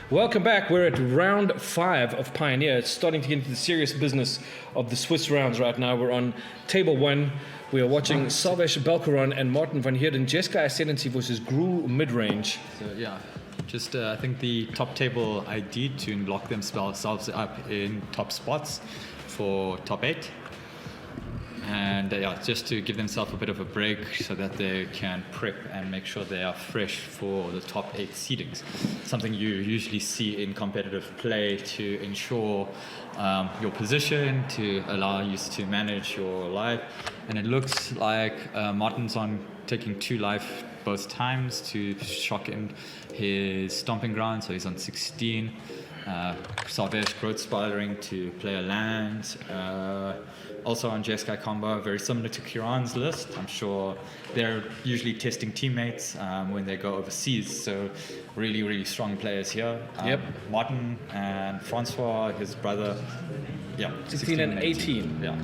Welcome back. We're at round 5 of Pioneer. It's starting to get into the serious business of the Swiss rounds right now. We're on table 1. We are watching Sarvesh Balkaran and Martin van Heerden, Jeskai Ascendancy versus Gruul Midrange. So yeah, just I think the top table ID to lock themselves up in top spots for top 8. And just to give themselves a bit of a break so that they can prep and make sure they are fresh for the top 8 seedings. Something you usually see in competitive play to ensure your position, to allow you to manage your life. And it looks like Martin's on taking 2 life both times to shock in his stomping ground, so he's on 16. Sarvesh growth spiraling to play a land. Also on Jeskai combo, very similar to Kiran's list. I'm sure they're usually testing teammates when they go overseas. So really, really strong players here. Martin and Francois, his brother, 16 and 18. Yeah.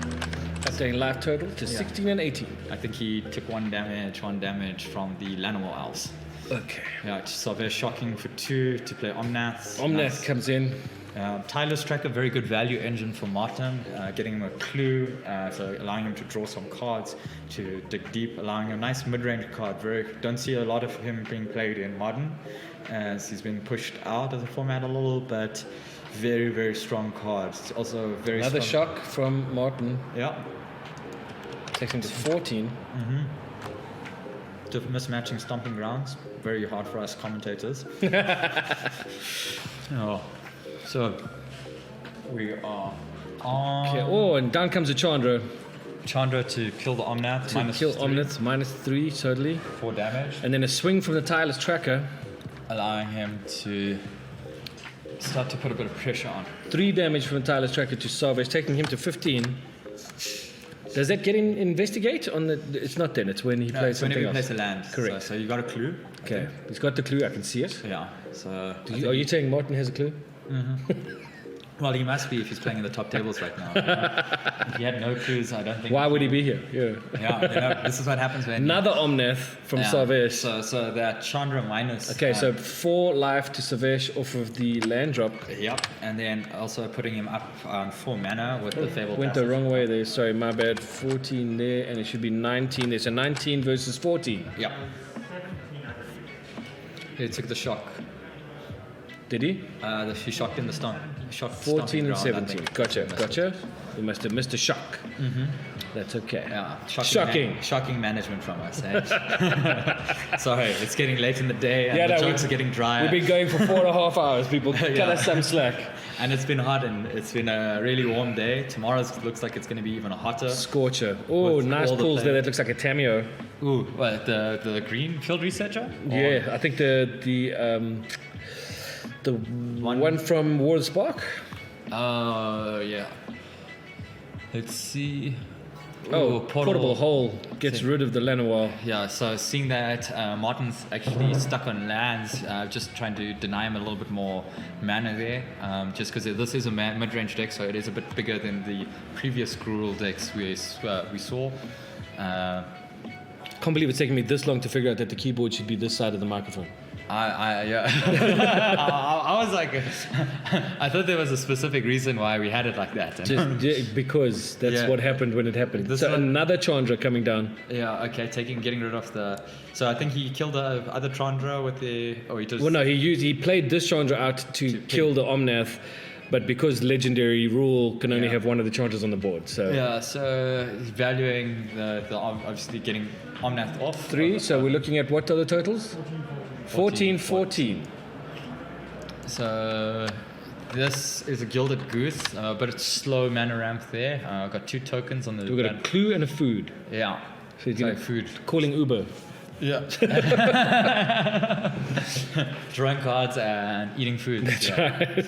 Updating life total to 16 and 18. I think he took one damage from the Llanowar Elves. Okay. Yeah, Sarvesh shocking for 2 to play Omnath. Omnath comes in. Tyler's Tracker, very good value engine for Martin, getting him a clue, so allowing him to draw some cards, to dig deep, allowing him a nice mid-range card. Don't see a lot of him being played in Modern, as he's been pushed out of the format a little, but very, very strong cards. It's also very Another strong. shock from Martin. Yeah. Takes him to 14. Mismatching stomping grounds, very hard for us commentators. So we are on. Okay. Oh, and down comes a Chandra. Chandra to kill the Omnath. To kill Omnath, -3 totally. 4 damage. And then a swing from the tireless tracker. Allowing him to start to put a bit of pressure on. 3 damage from the tireless tracker to Sarvesh, taking him to 15. Does that get in investigate on the? It's not then. It's when he plays something whenever else. he plays a land. Correct. So you got a clue. Okay. He's got the clue. I can see it. Yeah. So. Are you saying Martin has a clue? Well, he must be if he's playing in the top tables right now. If he had no clues, I don't think. Why would he be here? Yeah. This is what happens when. Another Omnath from Sarvesh. So that Chandra minus. Okay, so 4 life to Sarvesh off of the land drop. Yep, and then also putting him up on 4 mana with the Fable. Went the wrong way there. Sorry, my bad. 14 there, and it should be 19 there. So 19 versus 14. Yep. He took the shock. Did he? He shocked in the stomp. 14 and 17. Gotcha. We must have missed a shock. That's okay. Yeah. Shocking management from us. Eh? Sorry, it's getting late in the day and the jokes are getting drier. We've been going for 4.5 hours, people. Cut us some slack. And it's been hot and it's been a really warm day. Tomorrow looks like it's going to be even hotter. Scorcher. Oh, nice pulls there. That looks like a Tamio. Ooh, what, the green field researcher? Yeah, I think the one from War of the Spark? Yeah. Let's see. Portable hole gets rid of the Llanowar. Yeah, so seeing that Martin's actually stuck on lands, just trying to deny him a little bit more mana there, just because this is a mid-range deck, so it is a bit bigger than the previous Gruul decks we saw. Can't believe it's taken me this long to figure out that the keyboard should be this side of the microphone. I was like, I thought there was a specific reason why we had it like that. Because that's what happened when it happened. Another Chandra coming down. Yeah, okay, getting rid of the. So I think he killed the other Chandra with the. Well, no, he played this Chandra out to kill the Omnath. But because legendary rule can only have one of the Chandras on the board, so so valuing the obviously getting Omnath off 3. So we're looking at what are the totals? 14. So this is a Gilded Goose, but it's slow mana ramp there. I've got 2 tokens on the. We've got a clue and a food. Yeah. So he's going food. Calling Uber. Yeah. Drawing cards and eating food. That's right.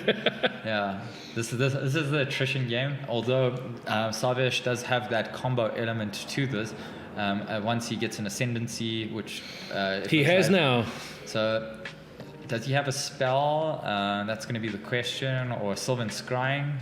Yeah. This is the attrition game. Although Sarvesh does have that combo element to this. Once he gets an ascendancy, which he has now. So Does he have a spell? That's going to be the question, or Sylvan Scrying?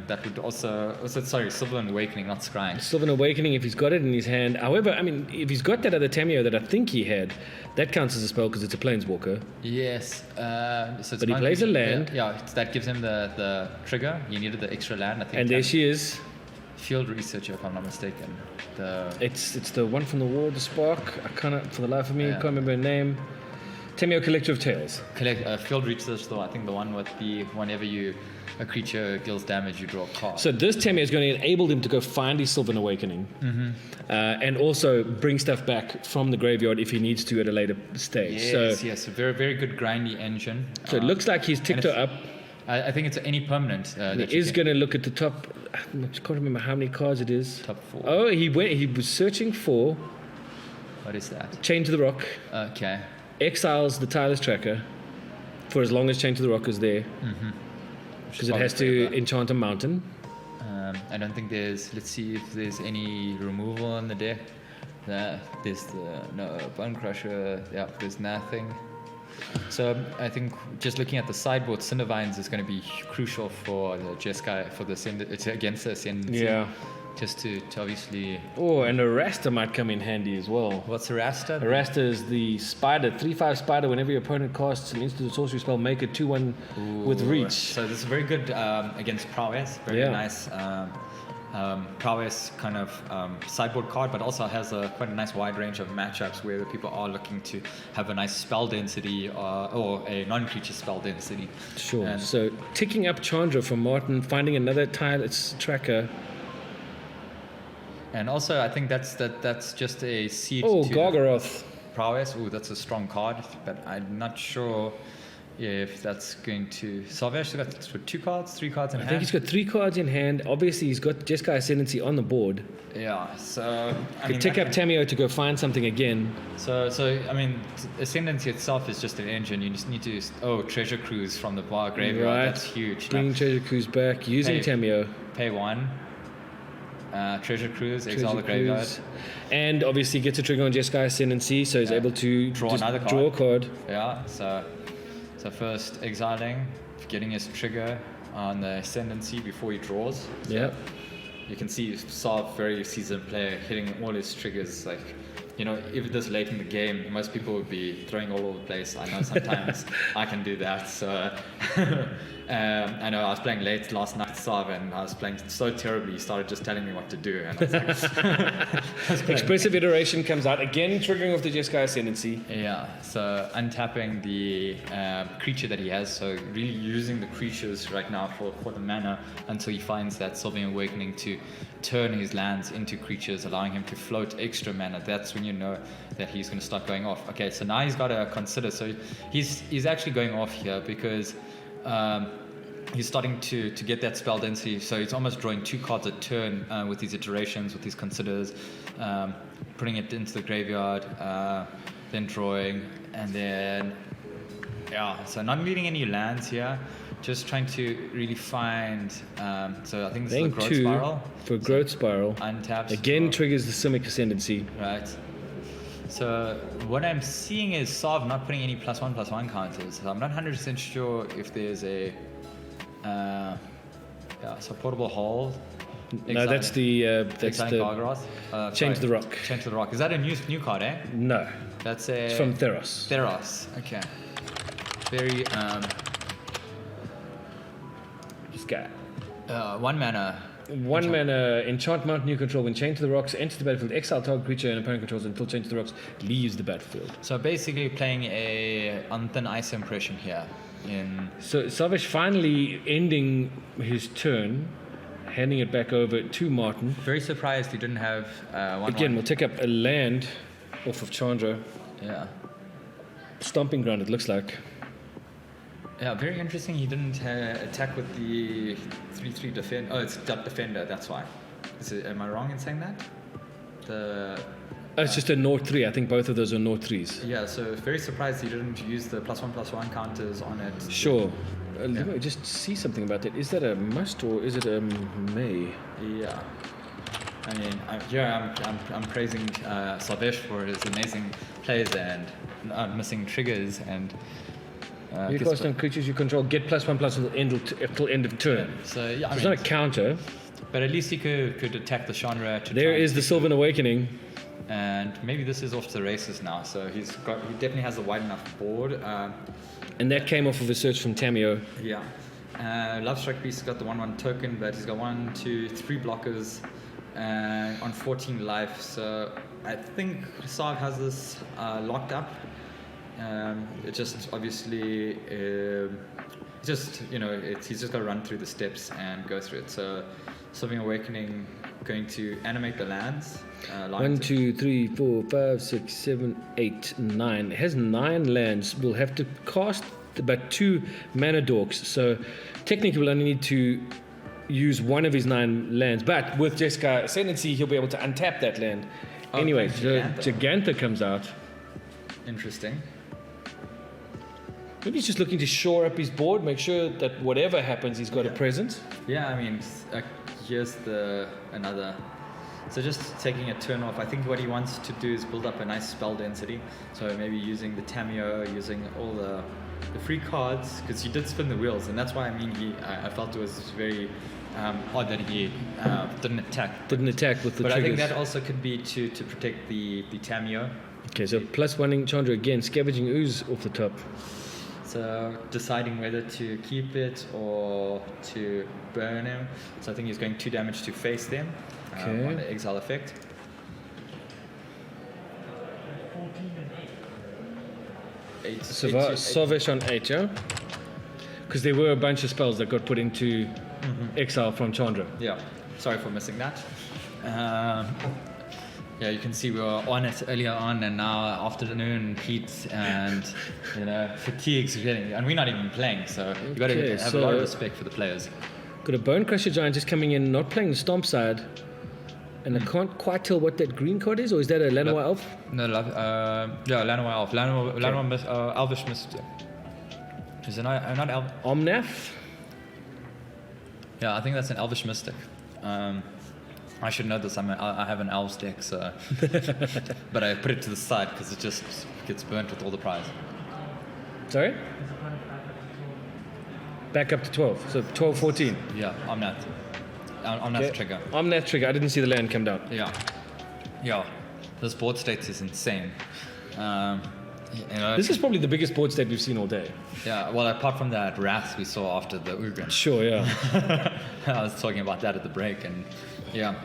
That would also Sylvan Awakening, not Scrying. Sylvan Awakening, if he's got it in his hand. However, I mean, if he's got that other Tameo that I think he had, that counts as a spell because it's a Planeswalker. Yes. So it's But he plays a land. Yeah, that gives him the trigger. He needed the extra land, I think. And there she is. Field Researcher, if I'm not mistaken. It's the one from the wall, the Spark. I can't, for the life of me, can't remember her name. Tameo Collector of Tales. Field Research, though, I think the one with whenever a creature deals damage, you draw a card. So this Tameo is going to enable him to go find his Sylvan Awakening, and also bring stuff back from the graveyard if he needs to at a later stage. Yes, a very, very good grindy engine. So it looks like he's ticked her up. I think it's any permanent. He is going to look at the top. I can't remember how many cards it is. Top 4. Oh, he was searching for. What is that? Chain to the Rock. Okay. Exiles the Tireless Tracker for as long as Chain to the Rock is there. Because it has to enchant a mountain. I don't think there's. Let's see if there's any removal on the deck. There's no Bone Crusher. Yeah, there's nothing. So I think just looking at the sideboard, Cindervines is going to be crucial for the Jeskai it's against the Ascendancy. Yeah. Just to obviously. Oh, and a Rasta might come in handy as well. What's a Rasta? A Rasta is the spider, 3/5 spider. Whenever your opponent casts an instant sorcery spell, make it 2/1 with reach. So this is very good against prowess. Very nice prowess kind of sideboard card, but also has quite a nice wide range of matchups where the people are looking to have a nice spell density or a non-creature spell density. Sure. And so ticking up Chandra from Martin, finding another Tireless Tracker. And also, I think that's just a seed. Oh, to Gargaroth. Prowess. Oh, that's a strong card, but I'm not sure if that's going to. Sarvesh got 3 cards in hand. I think he's got 3 cards in hand. Obviously, he's got Jeskai Ascendancy on the board. Yeah, so Could tick up Tameo to go find something again. So I mean, Ascendancy itself is just an engine. You just need to Treasure Cruise from the bar graveyard. Right. That's huge. Bringing Treasure Cruise back, using Tameo. Pay 1. Treasure Cruise, exile the graveyard. And obviously gets a trigger on Jeskai Ascendancy, so he's able to draw another card. Draw a card. Yeah, so first exiling, getting his trigger on the Ascendancy before he draws. So yeah. You can see Sarv, very seasoned player, hitting all his triggers. Like, if this late in the game, most people would be throwing all over the place. I know sometimes I can do that. So I know I was playing late last night, Sarv, and I was playing so terribly. He started just telling me what to do, and I was like, Expressive Iteration comes out again, triggering off the Jeskai Ascendancy. Yeah, so untapping the creature that he has, so really using the creatures right now for the mana until he finds that Sylvan Awakening to turn his lands into creatures, allowing him to float extra mana. That's when you know that he's going to start going off. Okay, so now he's got to consider. So he's actually going off here because he's starting to get that spell density. So he's almost drawing 2 cards a turn with these iterations, with these considers, putting it into the graveyard, then drawing, and then so not needing any lands here. Just trying to really find. So I think this is the Growth Spiral. For Growth Spiral. Untaps. Again triggers the Simic Ascendancy. Right. So what I'm seeing is Sarv not putting any +1/+1 counters. So I'm not 100% sure if there's a portable hold. No, that's the Gargaroth. Chain to the Rock. Chain to the Rock. Is that a new card, eh? No. That's it's from Theros. Theros. Okay. Very This guy. 1 mana. 1 mana, enchant mountain you control. When Chain to the Rocks enters the battlefield, exile target creature and opponent controls until Chain to the Rocks leaves the battlefield. So basically playing a on thin ice impression here. So Sarvesh finally ending his turn, handing it back over to Martin. Very surprised he didn't have 1/1. Again, we'll take up a land off of Chandra. Yeah. Stomping ground, it looks like. Yeah, very interesting. He didn't attack with the 3/3 defend. Oh, it's defender. That's why. Am I wrong in saying that? It's just a North 3. I think both of those are North 3s. Yeah, so very surprised he didn't use the +1/+1 counters on it. Sure. Let me just see something about that. Is that a must or is it a may? Yeah. I mean, I'm praising Sarvesh for his amazing plays and not missing triggers and. You cast on creatures you control, get +1/+1 till end of turn. So yeah, It's not a counter. but at least he could attack the Chandra. There is the Sylvan Awakening. And maybe this is off to the races now. So he definitely has a wide enough board. And that came off of a search from Tamio. Yeah. Love Strike Beast has got the 1/1 token, but he's got 1, 2, 3 blockers on 14 life. So I think Sarv has this locked up. It just obviously, he's just got to run through the steps and go through it. So Sylvan Awakening going to animate the lands. 1, 2, 3, 4, 5, 6, 7, 8, 9. It has 9 lands. We'll have to cast about 2 mana dorks. So technically we'll only need to use one of his 9 lands. But with Jeskai Ascendancy, he'll be able to untap that land. Anyway, so Giganta comes out. Interesting. Maybe he's just looking to shore up his board, make sure that whatever happens, he's got a presence. Yeah, I mean, here's another. So just taking a turn off, I think what he wants to do is build up a nice spell density. So maybe using the Tamio, using all the free cards, because he did spin the wheels, and that's why I felt it was very odd that he didn't attack. Didn't attack with the triggers. But I think that also could be to protect the Tamio. Okay, so +1ing Chandra again, Scavenging Ooze off the top. So deciding whether to keep it or to burn him. So I think he's going 2 damage to face them on the exile effect. Sarvesh on 8, yeah? Because there were a bunch of spells that got put into exile from Chandra. Yeah, sorry for missing that. Yeah, you can see we were on it earlier on, and now afternoon heat and fatigue's getting, and we're not even playing, so you got to have a lot of respect for the players. Got a Bone Crusher Giant just coming in, not playing the Stomp side, and I can't quite tell what that green card is, or is that a Lanois Elf? No, Lanois Elf. Lanois Elvish Mystic. Is it not Elf? Omnath? Yeah, I think that's an Elvish Mystic. I should know this. I have an Elves deck, so but I put it to the side because it just gets burnt with all the prize. Sorry? Back up to 12. So 12, 14. Yeah, Omnath. Omnath trigger. Omnath trigger. I didn't see the land come down. Yeah. This board state is insane. This is probably the biggest board state we've seen all day. Yeah, well, apart from that wrath we saw after the Ugin. Sure, yeah. I was talking about that at the break, and yeah.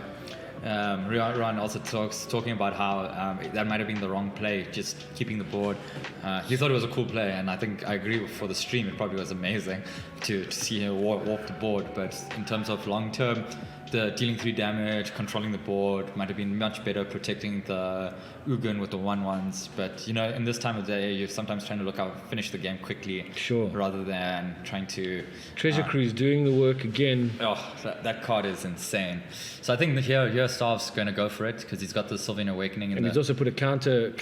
Ron also talking about how that might have been the wrong play, just keeping the board. He thought it was a cool play, and I think I agree for the stream, it probably was amazing to see him walk the board. But in terms of long term, the dealing 3 damage, controlling the board might have been much better, protecting the Ugin with the 1/1s. But in this time of day, you're sometimes trying to finish the game quickly, sure, rather than trying to. Treasure Cruise doing the work again. Oh, that card is insane. So I think here Stav's going to go for it because he's got the Sylvan Awakening, and he's also put a counter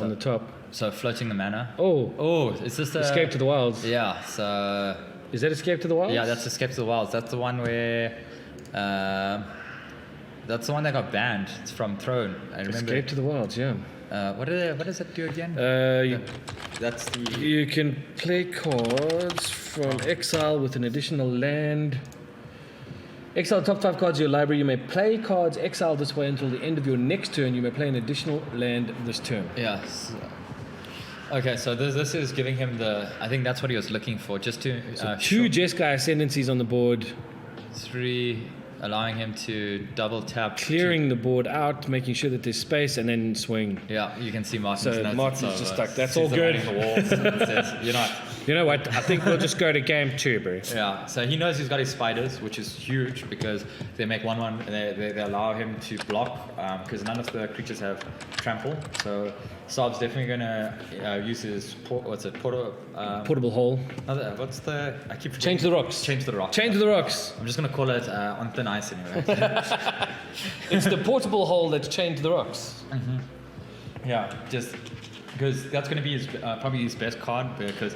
on the top. So floating the mana. Oh, is this Escape to the Wilds? Yeah. So is that Escape to the Wilds? Yeah, that's Escape to the Wilds. That's the one where. That's the one that got banned. It's from Throne. I remember. Escape to the Wilds, yeah. What does it do again? That's the. You can play cards from exile with an additional land. Exile top 5 cards of your library. You may play cards exiled this way until the end of your next turn. You may play an additional land this turn. Yeah. Okay, so this is giving him I think that's what he was looking for, just to. 2 Jeskai Ascendancies on the board. 3, allowing him to double tap. Clearing the board out, making sure that there's space, and then swing. Yeah, you can see Martin's So notes. Martin's just stuck. That's all good. You know what? I think we'll just go to game 2, bro. Yeah, so he knows he's got his spiders, which is huge because they make 1/1. They allow him to block because none of the creatures have trample. So Saab's definitely going to use his portable hole. I keep forgetting. Change the rocks. Change the rocks. Change the rocks. I'm just going to call it on thin ice anyway. It's the portable hole that's changed the rocks. Yeah, just because that's going to be probably his best card because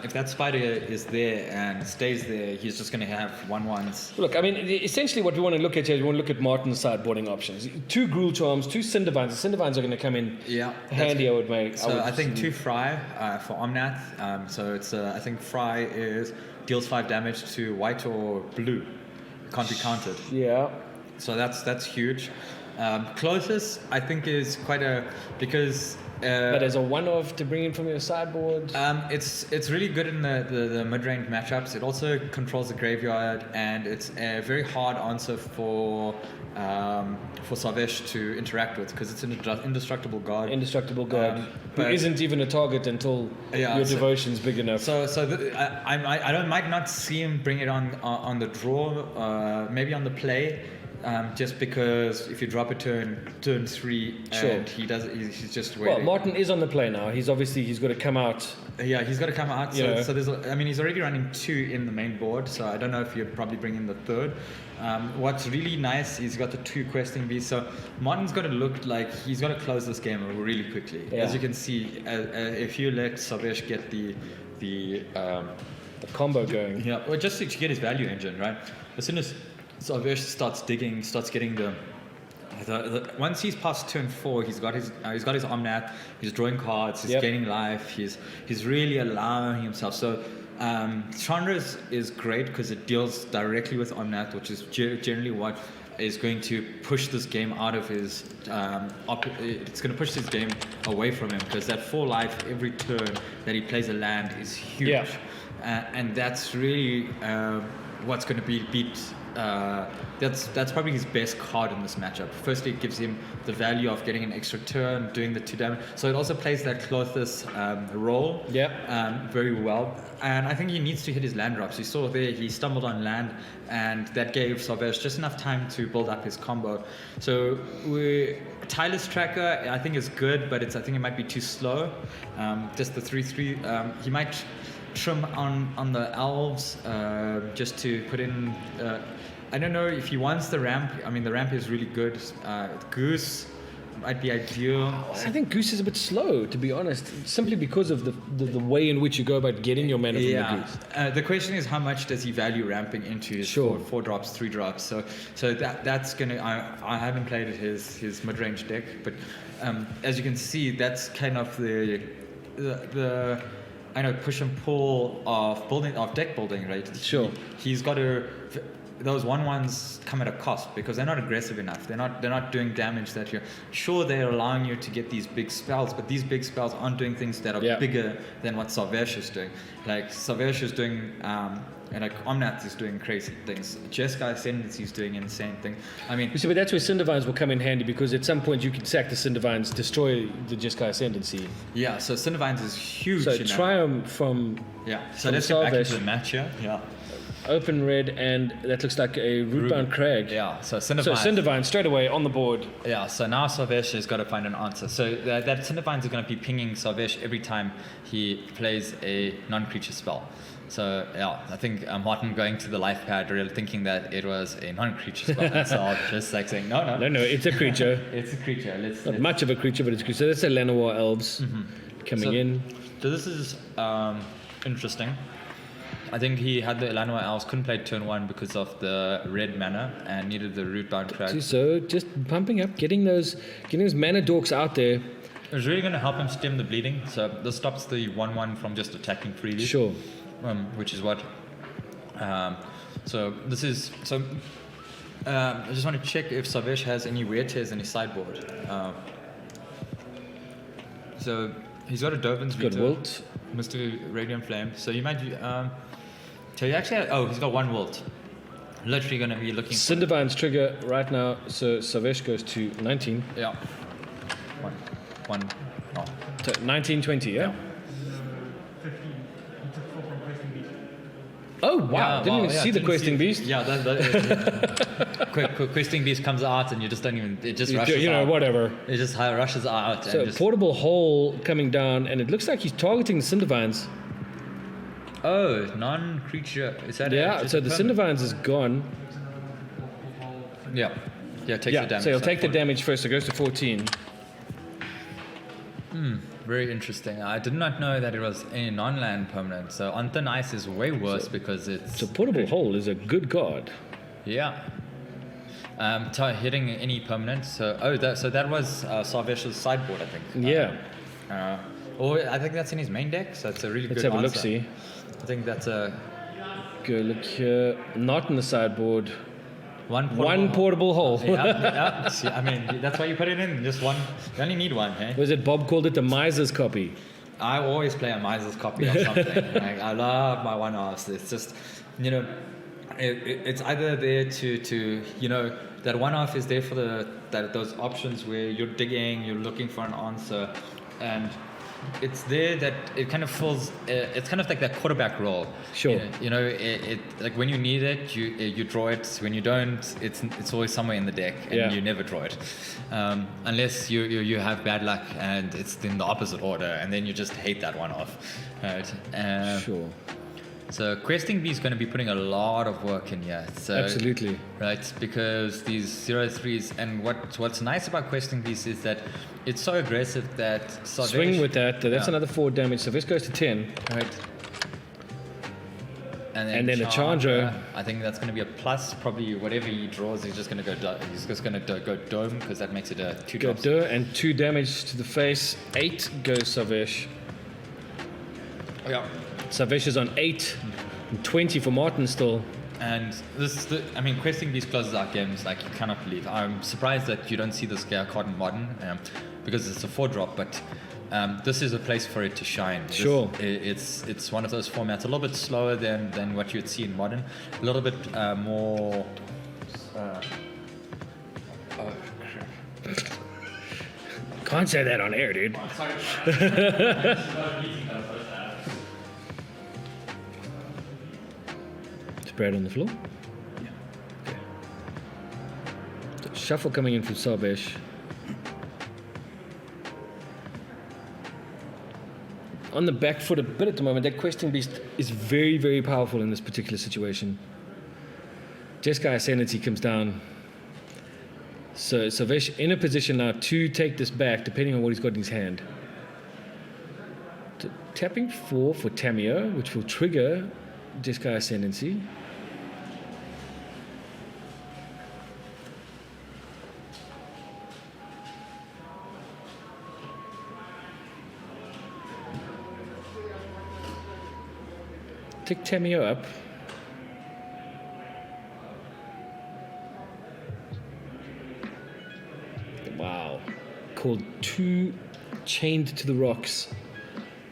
if that spider is there and stays there, he's just going to have 1/1s. Look, I mean, essentially what we want to look at here is we want to look at Martin's sideboarding options. 2 Gruul Charms, 2 Cindervines. The Cindervines are going to come in handy, I would make. So I think 2 Fry for Omnath. So it's I think Fry deals 5 damage to white or blue. Can't be counted. Yeah. So that's huge. Closest, I think, is quite because. But as a one-off to bring in from your sideboard? It's really good in the mid-range matchups. It also controls the graveyard, and it's a very hard answer for Sarvesh to interact with because it's an indestructible god. Indestructible god, who isn't even a target until your devotion's big enough. I might not see him bring it on the draw, maybe on the play. Just because if you drop a turn 3 and he's just waiting. Well, Martin is on the play now. He's got to come out. Yeah, he's got to come out. So there's, he's already running 2 in the main board. So I don't know if you'd probably bring in the 3rd. What's really nice, he's got the 2 questing beasts. So Martin's got to look like he's got to close this game really quickly. Yeah. As you can see, if you let Sarvesh get the combo going. Yeah, well, just to get his value engine, right? As soon as Sarvesh starts getting the once he's past turn 4, he's got his Omnath, he's drawing cards, he's gaining life, he's really allowing himself. So Chandra is great because it deals directly with Omnath, which is generally what is going to push this game out of his it's going to push this game away from him because that 4 life every turn that he plays a land is huge. And that's really what's going to beat. That's probably his best card in this matchup. Firstly, it gives him the value of getting an extra turn, doing the 2 damage. So it also plays that Clothis role very well. And I think he needs to hit his land drops. You saw there, he stumbled on land, and that gave Sarvesh just enough time to build up his combo. So Tireless Tracker, I think is good, but I think it might be too slow. Just the 3/3, he might trim on the elves just to put in. I don't know if he wants the ramp. I mean, the ramp is really good. Goose might be ideal. I think Goose is a bit slow, to be honest, simply because of the way in which you go about getting your mana from the Goose. The question is, how much does he value ramping into his 4 drops, 3 drops? So that's gonna. I haven't played his mid range deck, but as you can see, that's kind of the push and pull of deck building, right? Sure. He's got to. Those 1/1s come at a cost because they're not aggressive enough. They're not doing damage that you're sure they're allowing you to get these big spells, but these big spells aren't doing things that are bigger than what Sarvesh is doing. Like Sarvesh is doing, Omnath is doing crazy things. Jeskai Ascendancy is doing insane things. I mean, but that's where Cindervines will come in handy because at some point you can sack the Cindervines, destroy the Jeskai Ascendancy. Yeah, so Cindervines is huge. So Triumph from So let's get back into the match here. Yeah. Open red, and that looks like a Rootbound Crag. Yeah, so Cindervine. So Cindervine straight away on the board. Yeah, so now Sarvesh has got to find an answer. So that Cindervines are going to be pinging Sarvesh every time he plays a non-creature spell. So I think Martin going to the life pad, really thinking that it was a non-creature spell. And so just saying, no, it's a creature. It's a creature. Not much of a creature, but it's a creature. So that's a Llanowar Elves coming in. So this is interesting. I think he had the Llanowar Elves, couldn't play turn 1 because of the red mana and needed the Rootbound Crag. So just pumping up, getting those mana dorks out there. It was really going to help him stem the bleeding. So this stops the 1/1 from just attacking freely. Sure. Which is what. So this is so. I just want to check if Sarvesh has any weird tears in his sideboard. So he's got a Dovin's Veto. Good Wilt. Mr. Radiant Flame. So you might. So he actually. He's got 1 Wilt. Literally going to be looking. Cindervine's trigger right now. So Sarvesh goes to 19. Yeah. One. No. 19, 20. Yeah. Oh wow! Didn't even see the Questing Beast. Yeah, Questing Beast comes out and you just don't even. It just rushes out. Whatever. It just rushes out. So and portable hole coming down, and it looks like he's targeting the Cindervines. Oh, non-creature. Is that? Yeah. So the Cindervines is gone. Yeah. Takes the damage. So he'll take the damage first. So it goes to 14. very interesting. I did not know that it was a non-land permanent. So on thin ice is way worse because it's... So Portable Hole is a good card. Yeah. Hitting any permanent. So that was Sarvesh's sideboard, I think. Yeah. Or I think that's in his main deck. So it's a really Let's good have a answer. look-see. I think that's a... Go look here. Not in the sideboard. One portable hole. Yeah. See, I mean, that's why you put it in. Just one. You only need one, hey? Was it Bob called it the miser's copy? I always play a miser's copy of something. I love my one-offs. It's just, it's either there to that one-off is there for those options where you're digging, you're looking for an answer, and it's there that it kind of fills. It's kind of like that quarterback role. Sure. It like when you need it, you draw it. When you don't, it's always somewhere in the deck, and you never draw it, unless you have bad luck and it's in the opposite order, and then you just hate that one off. Right. Sure. So Questing Bee is going to be putting a lot of work in here. So, absolutely. Right, because these 0-3s, and what's nice about Questing Bees is that it's so aggressive that Sarvesh, swing with that. That's another 4 damage. So this goes to 10. Right. And then a Chandra. I think that's going to be a plus. Probably whatever he draws, he's just going to go. He's just going to go dome because that makes it a 2 drops. Go and 2 damage to the face. 8 goes Sarvesh. Yeah. Sarvesh is on 8. And 20 for Martin still. And Questing Beast closes out games like you cannot believe. I'm surprised that you don't see this card in Modern because it's a 4-drop, but this is a place for it to shine. Sure. It's one of those formats, a little bit slower than what you'd see in Modern, a little bit more... Can't say that on air, dude. Spread on the floor. Yeah. Okay. So shuffle coming in from Sarvesh. On the back foot a bit at the moment. That Questing Beast is very, very powerful in this particular situation. Jeskai Ascendancy comes down. So Sarvesh in a position now to take this back, depending on what he's got in his hand. Tapping 4 for Tamio, which will trigger Jeskai Ascendancy. Take Tamio up. Wow. Called 2 Chained to the Rocks.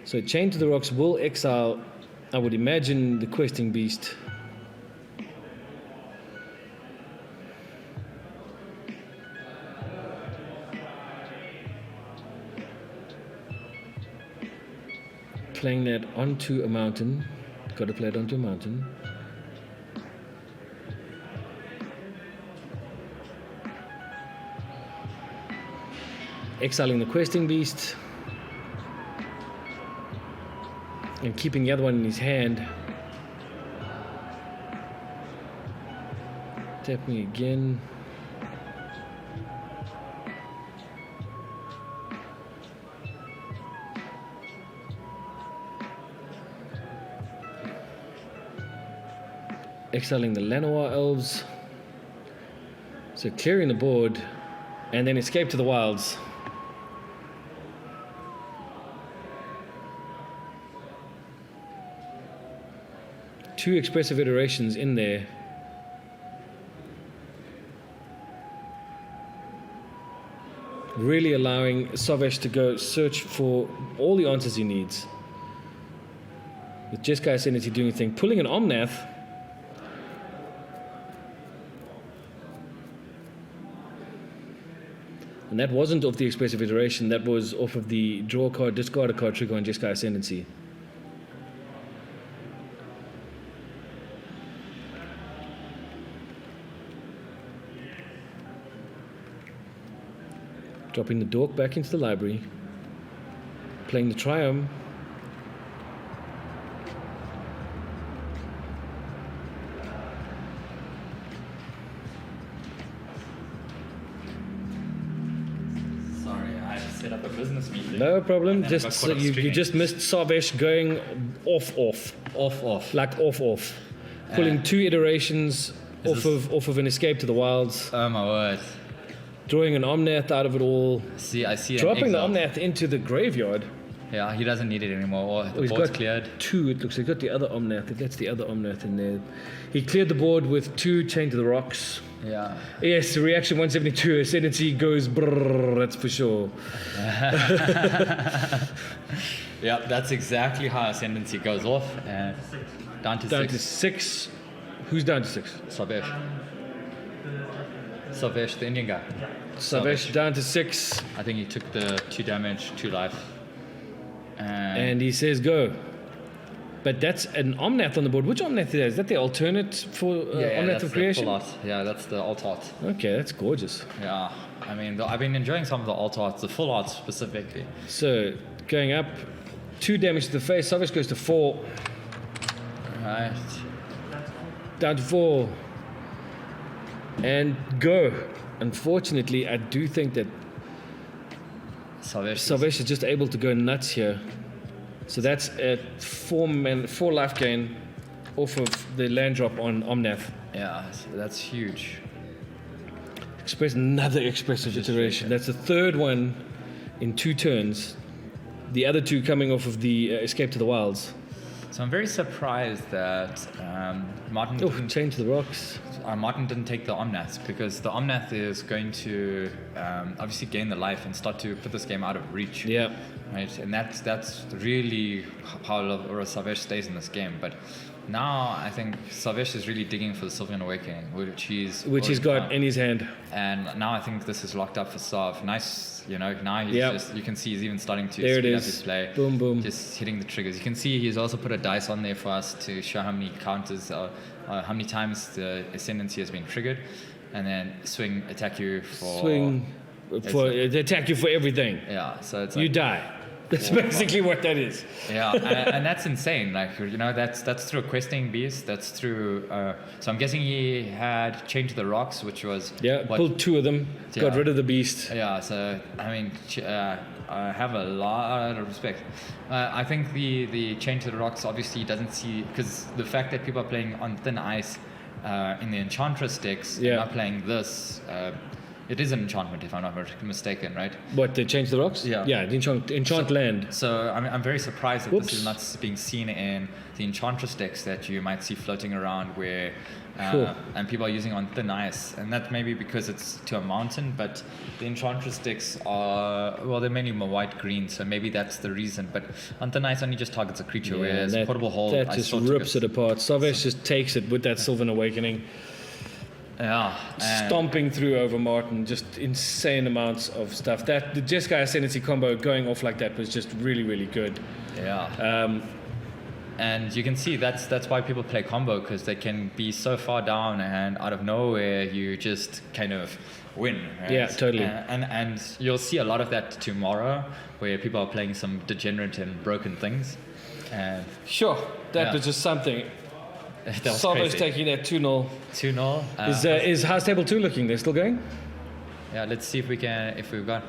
So Chained to the Rocks will exile, I would imagine, the Questing Beast. Playing that onto a mountain. Got to play it onto a mountain. Exiling the Questing Beast. And keeping the other one in his hand. Tapping again. Exiling the Lanoir Elves. So clearing the board. And then escape to the wilds. Two expressive iterations in there. Really allowing Sarvesh to go search for all the answers he needs. With Jeskai Ascendancy doing a thing. Pulling an Omnath. And that wasn't off the expressive iteration, that was off of the draw a card, discard a card trigger on Jeskai Ascendancy. Dropping the Dork back into the library. Playing the Triumph. set up a business meeting. No problem. And then I Just got so caught up you streaming. just missed Sarvesh going off, Off. pulling 2 iterations Is off of an escape to the wilds, Oh my word. drawing an Omnath out of it all, See, I see. dropping the an exile. Omnath into the graveyard. Yeah, he doesn't need it anymore. The He's board's got cleared. 2. It looks like he's got the other Omnath. That's the other Omnath in there. He cleared the board with 2 Chain to the Rocks. Yeah. Yes, reaction 172. Ascendancy goes brrr, that's for sure. Yeah, that's exactly how Ascendancy goes off. And down to Down 6. to 6. Who's down to 6? Sarvesh. Sarvesh, the Indian guy. Sarvesh down to 6. I think he took the 2 damage, 2 life. And he says go. But that's an Omnath on the board. Which Omnath is that? Is that the alternate for Omnath that's of the Creation? full art. Yeah, that's the alt art. Okay, that's gorgeous. Yeah, I mean, I've been enjoying some of the alt arts, the full art specifically. So, going up, 2 damage to the face. Sarvesh goes to 4. Right. Down to 4. And go. Unfortunately, I do think that Sarvesh is just able to go nuts here. So that's a 4 life gain off of the land drop on Omnath. Yeah, so that's huge. Another expressive iteration. That's the 3rd one in 2 turns. The other 2 coming off of the escape to the wilds. So I'm very surprised that Martin Oh, didn't Chain to the Rocks. Martin didn't take the Omnath, because the Omnath is going to obviously gain the life and start to put this game out of reach. Yeah. Right, and that's really how Sarvesh stays in this game. But now I think Sarvesh is really digging for the Sylvan Awakening, which he's got found. in his hand. And now I think this is locked up for Sarv. Nice, now he's Yep. just, you can see he's even starting to There it speed up is. his play. Boom, boom. Just hitting the triggers. You can see he's also put a dice on there for us to show how many counters, how many times the Ascendancy has been triggered, and then swing, attack you for... They attack you for everything. Yeah, so it's You like, die. That's basically what that is. yeah, and that's insane. Like, that's through a questing beast. That's through. So I'm guessing he had Chain to the Rocks, which was Pulled 2 of them, got Yeah. rid of the beast. Yeah. So I mean, I have a lot of respect. I think the Chain to the Rocks obviously doesn't see, because the fact that people are playing on thin ice in the Enchantress decks, and not playing this. It is an enchantment, if I'm not mistaken, right? What, they changed the rocks? Yeah. Yeah, the enchant land. So I'm very surprised that Whoops. this is not being seen in the Enchantress decks that you might see floating around where Sure. and people are using on thin ice. And that may be because it's to a mountain, but the Enchantress decks are, well, they're mainly white-green, so maybe that's the reason. But on thin ice only just targets a creature, whereas Portable Hold... That I just still took rips it apart. Sarvesh just takes it with that Sylvan Awakening. Yeah. Stomping through over Martin, just insane amounts of stuff. That the Jeskai Ascendancy combo going off like that was just really, really good. Yeah. And you can see that's why people play combo, because they can be so far down and out of nowhere you just kind of win. Right? Yeah, totally. And you'll see a lot of that tomorrow, where people are playing some degenerate and broken things. And Sure, that was just something. that was Sarvesh crazy. taking that 2-0. 2-0. Is House Table 2 looking? They're still going? Yeah, let's see if we've got.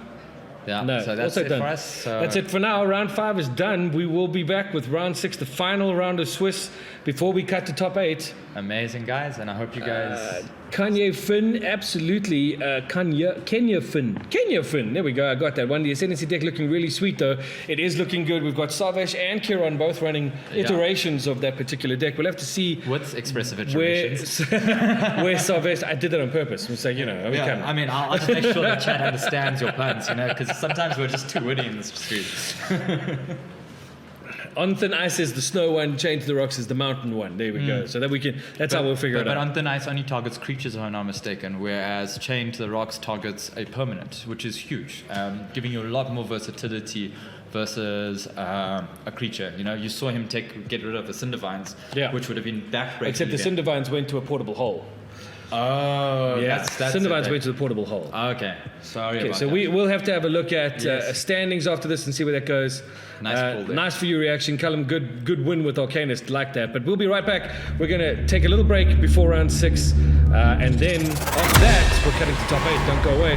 Yeah, No, so that's also it done. for us. So That's it for now. Round 5 is done. We will be back with round 6, the final round of Swiss, before we cut to top 8. amazing, guys, and I hope you guys. Kanye Finn, absolutely. Kenya Finn. There we go. I got that one. The Ascendancy deck looking really sweet, though. It is looking good. We've got Sarvesh and Kieran both running iterations of that particular deck. We'll have to see With expressive where, iterations. where Sarvesh. I did that on purpose. We'll say, come Yeah, on. I mean, I'll just make sure that chat understands your puns, because sometimes we're just too witty in this street. On Thin Ice is the snow one, Chain to the Rocks is the mountain one. There we go. So that we can. That's how we'll figure it But out. on Thin Ice only targets creatures, if I'm not mistaken, whereas Chain to the Rocks targets a permanent, which is huge, giving you a lot more versatility versus a creature. You saw him get rid of the Cindervines, which would have been backbreaking. Except the Cindervines went to a portable hole. Oh, Yeah, that's Cindervines it. went to the portable hole. Okay, sorry about So that. we'll have to have a look at Yes. standings after this and see where that goes. Nice pull there. Nice for you reaction, Callum. Good win with Arcanist, like that. But we'll be right back. We're going to take a little break before round 6, and then after that we're cutting to top 8. Don't go away.